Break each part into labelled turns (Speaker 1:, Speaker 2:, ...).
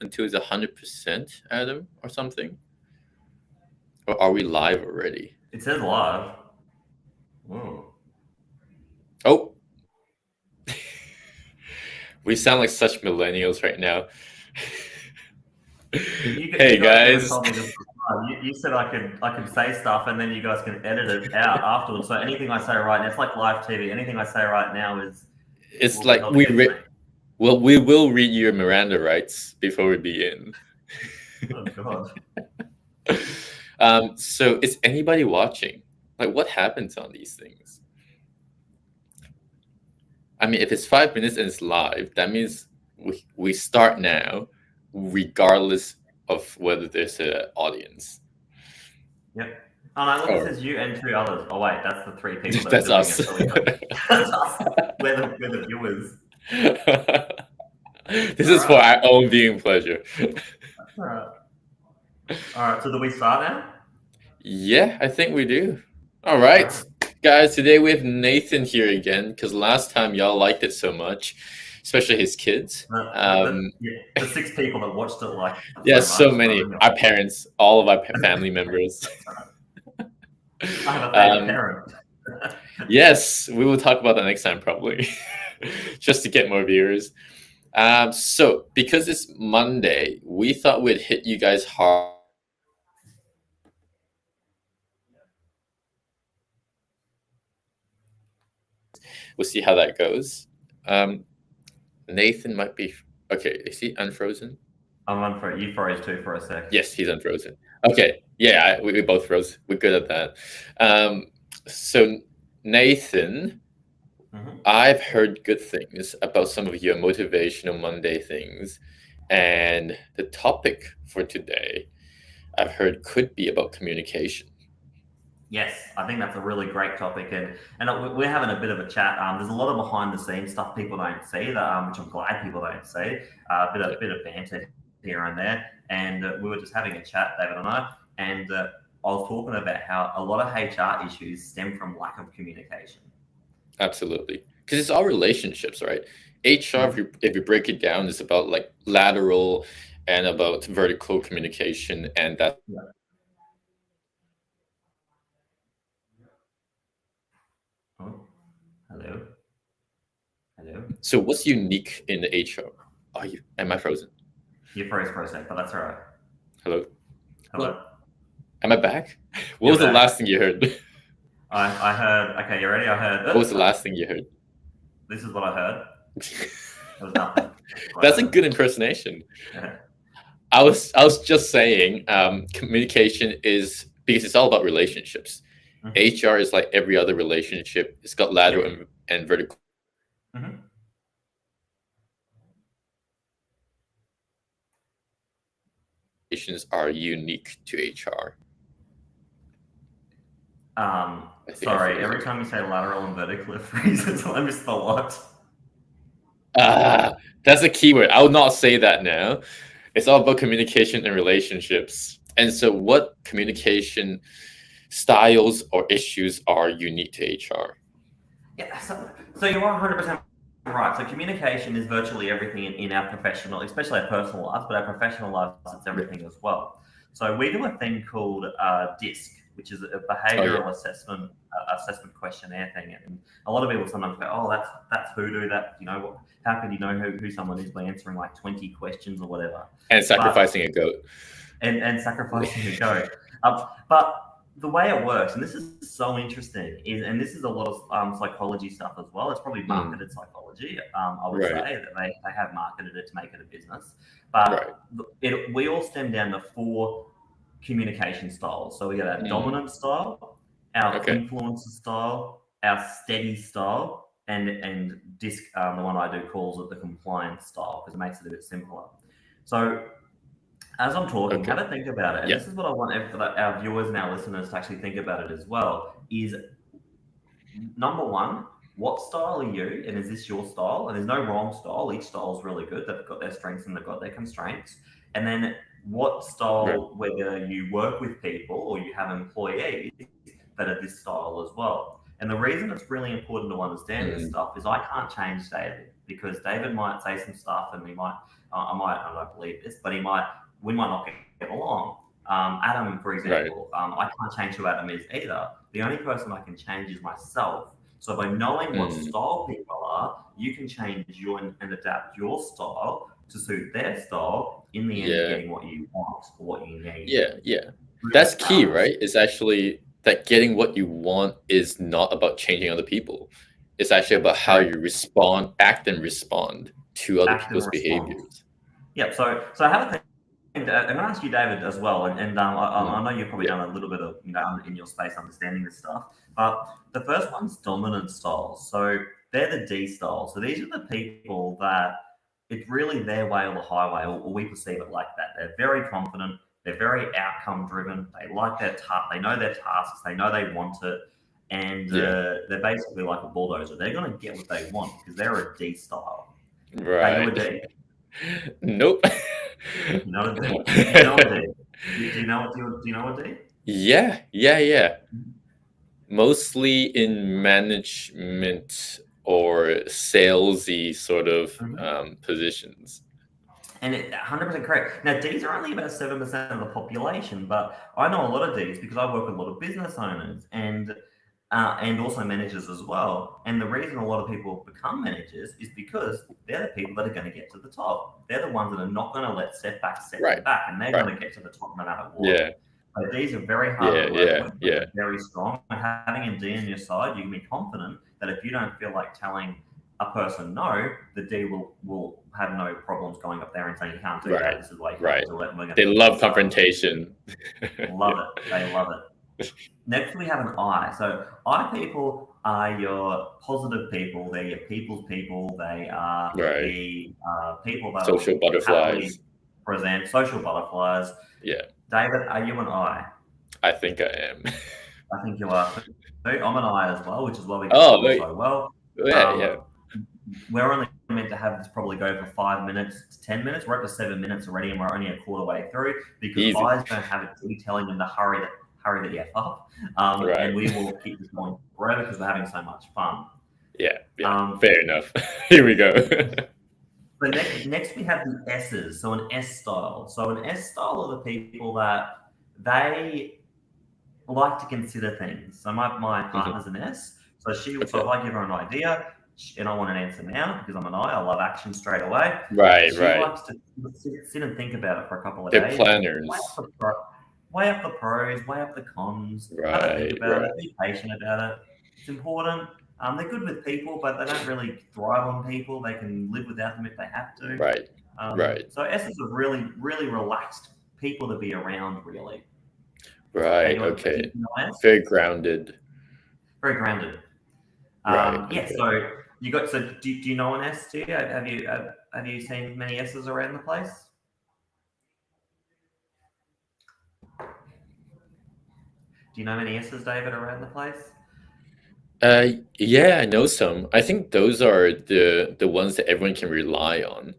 Speaker 1: until it's 100%, Adam, or something? Or are we live already?
Speaker 2: It says live. Ooh.
Speaker 1: Oh, we sound like such millennials right now. Hey
Speaker 2: You guys never
Speaker 1: guys.
Speaker 2: told me this before. You said I could say stuff and then you guys can edit it out afterwards. So anything I say right now, it's like live TV. Anything I say right now
Speaker 1: It's
Speaker 2: will be
Speaker 1: like
Speaker 2: held against me.
Speaker 1: well, we will read your Miranda rights before we begin.
Speaker 2: Oh God.
Speaker 1: So is anybody watching? Like, what happens on these things? I mean, if it's 5 minutes and it's live, that means we start now, regardless of whether there's an audience.
Speaker 2: Yep. Oh no, look, it says you and two others. Oh wait, that's the three people that are
Speaker 1: That's
Speaker 2: doing
Speaker 1: us.
Speaker 2: it. So that's us. We're the viewers.
Speaker 1: This is for our own viewing pleasure.
Speaker 2: All right. All right. So do we start now?
Speaker 1: Yeah, I think we do. All right, guys. Today we have Nathan here again because last time y'all liked it so much, especially his kids.
Speaker 2: The 6 people that watched it like
Speaker 1: So many. Our parents, all of our family members.
Speaker 2: I have a favorite parent.
Speaker 1: Yes, we will talk about that next time probably, just to get more viewers. So because it's Monday, we thought we'd hit you guys hard. We'll see how that goes. Nathan might be okay. Is he unfrozen?
Speaker 2: I'm unfrozen. You froze too for a sec.
Speaker 1: Yes, he's unfrozen. Okay, yeah, we both froze. We're good at that. So Nathan, I've heard good things about some of your motivational Monday things, and the topic for today, I've heard, could be about communication.
Speaker 2: Yes, I think that's a really great topic, and we're having a bit of a chat. There's a lot of behind the scenes stuff people don't see, that which I'm glad people don't see. A bit of banter here and there, and we were just having a chat, David and I, and I was talking about how a lot of HR issues stem from lack of communication.
Speaker 1: Absolutely, because it's all relationships, right? HR, if you break it down, is about like lateral and about vertical communication, and that.
Speaker 2: Oh, hello.
Speaker 1: So what's unique in the HR? Am I frozen?
Speaker 2: You froze for a sec, but that's all right.
Speaker 1: Hello. Am I back? What was the last thing you heard?
Speaker 2: I heard. Okay, you ready? I heard.
Speaker 1: What was the last thing you heard?
Speaker 2: This is what I heard. There was nothing.
Speaker 1: That's a good impersonation. I was just saying, communication is because it's all about relationships. HR is like every other relationship. It's got lateral and vertical. Are unique to HR.
Speaker 2: Sorry, every time you say lateral and vertical, it freezes. I missed the lot.
Speaker 1: That's a keyword. I will not say that now. It's all about communication and relationships. And so what communication styles or issues are unique to HR?
Speaker 2: Yeah, so you're 100% right. So communication is virtually everything in our professional, especially our personal lives, but our professional lives, it's everything as well. So we do a thing called DISC, which is a behavioural assessment questionnaire thing. And a lot of people sometimes go, "Oh, that's hoodoo. That how can you know who someone is by answering like 20 questions or whatever?"
Speaker 1: And sacrificing a goat.
Speaker 2: And sacrificing a goat. But the way it works, and this is so interesting, and this is a lot of psychology stuff as well. It's probably marketed psychology. I would say that they have marketed it to make it a business. But we all stem down to 4 communication styles. So we got our dominant style, our influencer style, our steady style, and DISC, the one I do, calls it the compliance style because it makes it a bit simpler. So as I'm talking, have a think about it. And this is what I want our viewers and our listeners to actually think about it as well, is number 1, what style are you? And is this your style? And there's no wrong style. Each style is really good. They've got their strengths and they've got their constraints. And then what style, whether you work with people or you have employees that are this style as well. And the reason it's really important to understand this stuff is I can't change David. because David might say some stuff and I don't believe this, but we might not get along. Adam, for example, I can't change who Adam is either. The only person I can change is myself. So by knowing what style people are, you can change and adapt your style to suit their style, in the end getting what you want or what you need.
Speaker 1: Yeah. That's key, right? It's actually that getting what you want is not about changing other people. It's actually about how you act and respond to other people's behaviors.
Speaker 2: Yeah, so I have a thing. I'm going to ask you, David, as well, and I know you've probably done a little bit of, in your space understanding this stuff, but the first one's dominant styles. So they're the D styles. So these are the people that it's really their way or the highway, or we perceive it like that. They're very confident. They're very outcome driven. They like their task. They know their tasks. They know they want it. And they're basically like a bulldozer. They're going to get what they want because they're a D style.
Speaker 1: Right.
Speaker 2: Are you a D?
Speaker 1: Nope.
Speaker 2: Not a D. Do you know a D? Do you know a D?
Speaker 1: Yeah. Mostly in management or salesy sort of positions.
Speaker 2: And 100% correct. Now, Ds are only about 7% of the population, but I know a lot of Ds because I work with a lot of business owners and also managers as well. And the reason a lot of people become managers is because they're the people that are going to get to the top. They're the ones that are not going to let setbacks set them back, and they're going to get to the top no matter what.
Speaker 1: Yeah.
Speaker 2: So Ds are very hard to work with. They're very strong. And having a D on your side, you can be confident that if you don't feel like telling a person no, the D will have no problems going up there and saying you can't do that. This is why you can't do it.
Speaker 1: They love confrontation.
Speaker 2: Love it. They love it. Next, we have an I. So I people are your positive people. They're your people's people. They are the people that
Speaker 1: social butterflies.
Speaker 2: Present social butterflies.
Speaker 1: Yeah.
Speaker 2: David, are you an I?
Speaker 1: I think I am.
Speaker 2: I think you are. I'm an I as well, which is why we get so well.
Speaker 1: Yeah.
Speaker 2: We're only meant to have this probably go for 5 minutes to 10 minutes. We're up to 7 minutes already, and we're only a quarter way through because I's don't have a D telling them to hurry the F up. And we will keep this going forever because we're having so much fun.
Speaker 1: Yeah. Fair enough. Here we go.
Speaker 2: So next we have the S's. So an S style. So an S style are the people that they like to consider things. So my partner's an S. So if I give her an idea and I want an answer now because I'm an I love action straight away. She likes to sit and think about it for a couple of days.
Speaker 1: They're planners.
Speaker 2: Weigh up the pros, weigh up the cons. Have a think about it. Be patient about it. It's important. They're good with people, but they don't really thrive on people. They can live without them if they have to.
Speaker 1: Right.
Speaker 2: So S's are really, really relaxed people to be around, really.
Speaker 1: Right. Okay. Very grounded.
Speaker 2: Very grounded.
Speaker 1: Okay.
Speaker 2: So you got. So do you know an S too? Have you seen many S's around the place? Do you know many S's, David, around the place?
Speaker 1: Yeah, I know some. I think those are the ones that everyone can rely on.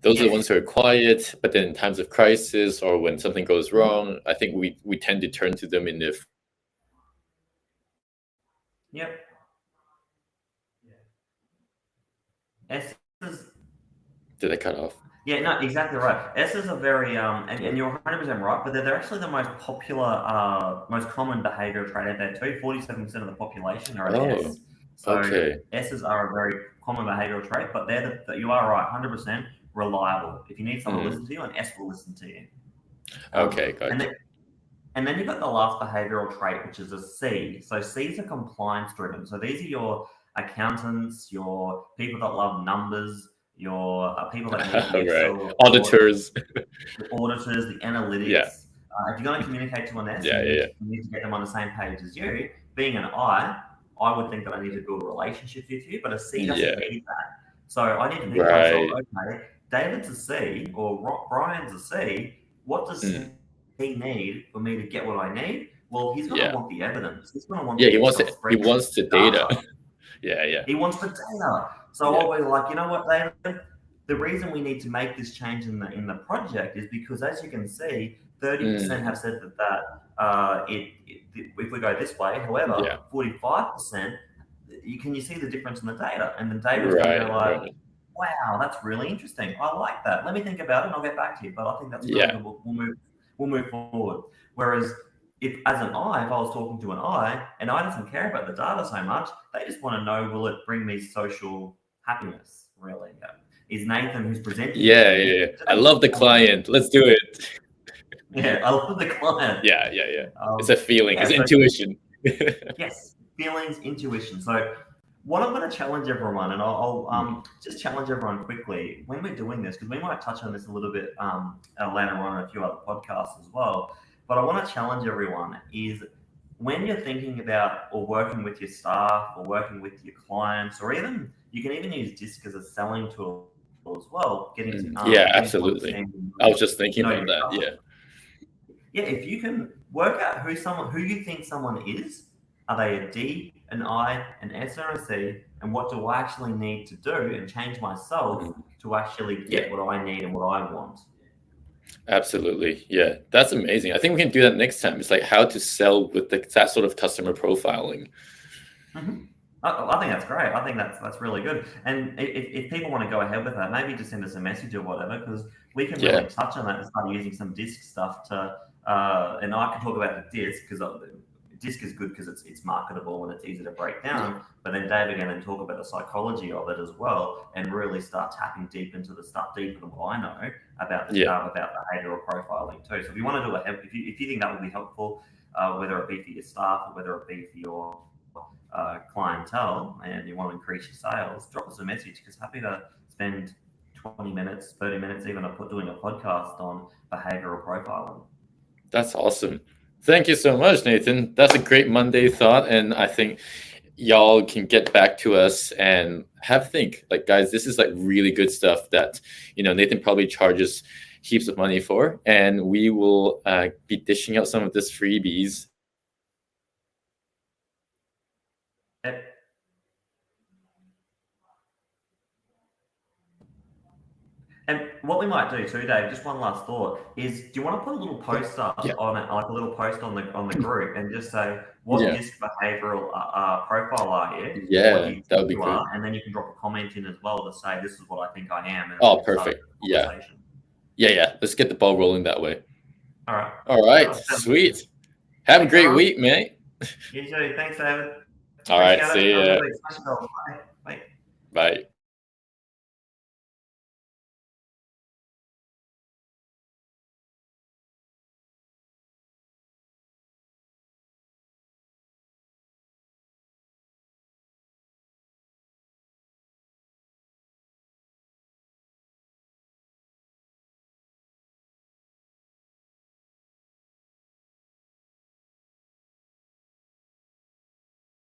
Speaker 1: Those are the ones who are quiet, but then in times of crisis or when something goes wrong, I think we tend to turn to them in the.
Speaker 2: Yep. S's.
Speaker 1: Did I cut off?
Speaker 2: Yeah, no, exactly right. S's are very, and you're 100% right, but they're actually the most popular, most common behavioural trait out there too. 47% of the population are an S. So S's are a very common behavioural trait, but you are right, 100% reliable. If you need someone to listen to you, an S will listen to you.
Speaker 1: Okay, gotcha.
Speaker 2: And then you've got the last behavioural trait, which is a C. So C's are compliance driven. So these are your accountants, your people that love numbers, your people that need the
Speaker 1: auditors,
Speaker 2: the analytics. If you're going to communicate to an S, you need to get them on the same page as you. Being an I would think that I need to build a relationship with you, but a C doesn't need that. So I need to think to myself, okay, David's a C or Brian's a C. What does he need for me to get what I need? Well, he's going to want the evidence. He's going to want
Speaker 1: he wants the data.
Speaker 2: He wants the data. So I'll be like, you know what, David? The reason we need to make this change in the project is because, as you can see, 30% have said that if we go this way. However, 45% can you see the difference in the data? And the data's going to go like, wow, that's really interesting. I like that. Let me think about it and I'll get back to you. But I think that's really good. We'll move forward. Whereas if as an I, if I was talking to an I and I doesn't care about the data so much, they just want to know, will it bring me social happiness, really? Is Nathan who's presenting?
Speaker 1: Yeah. I love the client. Let's do it.
Speaker 2: Yeah, I love the client.
Speaker 1: Yeah. It's a feeling. It's intuition.
Speaker 2: Yes, feelings, intuition. So what I'm going to challenge everyone, and I'll just challenge everyone quickly when we're doing this, because we might touch on this a little bit later on in a few other podcasts as well. But I want to challenge everyone is when you're thinking about or working with your staff or working with your clients, or even you can even use DISC as a selling tool as well.
Speaker 1: Absolutely. I was just thinking about that.
Speaker 2: Yeah, if you can work out who you think someone is, are they a D, an I, an S, or a C, and what do I actually need to do and change myself to actually get what I need and what I want?
Speaker 1: Absolutely. Yeah, that's amazing. I think we can do that next time. It's like how to sell with that sort of customer profiling.
Speaker 2: Mm-hmm. I think that's great. I think that's really good. And if people want to go ahead with that, maybe just send us a message or whatever, because we can really touch on that and start using some DISC stuff to. And I can talk about the DISC because DISC is good because it's marketable and it's easy to break down. But then David can then talk about the psychology of it as well, and really start tapping deep into the stuff deeper than what I know about about behavioural profiling too. So if you want to do if you think that would be helpful, whether it be for your staff or whether it be for your clientele, and you want to increase your sales, drop us a message, because happy to spend 20 minutes, 30 minutes, even doing a podcast on behavioral profiling.
Speaker 1: That's awesome. Thank you so much, Nathan. That's a great Monday thought, and I think y'all can get back to us and have a think. Like, guys, this is like really good stuff that Nathan probably charges heaps of money for, and we will be dishing out some of this freebies.
Speaker 2: And what we might do too, Dave, just one last thought, is do you want to put a little post up on it, like a little post on the group, and just say what DISC behavioral profile are you?
Speaker 1: Yeah, that would be good.
Speaker 2: And then you can drop a comment in as well to say this is what I think I am.
Speaker 1: And perfect. Yeah. Let's get the ball rolling that way.
Speaker 2: All
Speaker 1: right. Sweet. Have a great week, mate.
Speaker 2: You too. Thanks, David.
Speaker 1: All right. See ya.
Speaker 2: Bye.
Speaker 1: Bye.